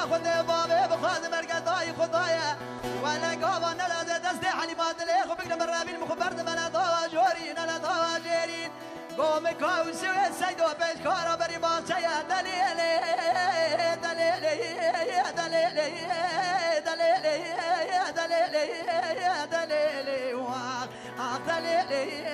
خود بابه بخواد مرگدای خدایا ولا قوان لا دست حليمات ليه وبقنا مرابين مخبرت من دوا جورين انا دوا جيرين قوم كوسي سيدو بيش كارا بري ما شيا دليلي دليلي دليلي دليلي دليلي دليلي واخ دليلي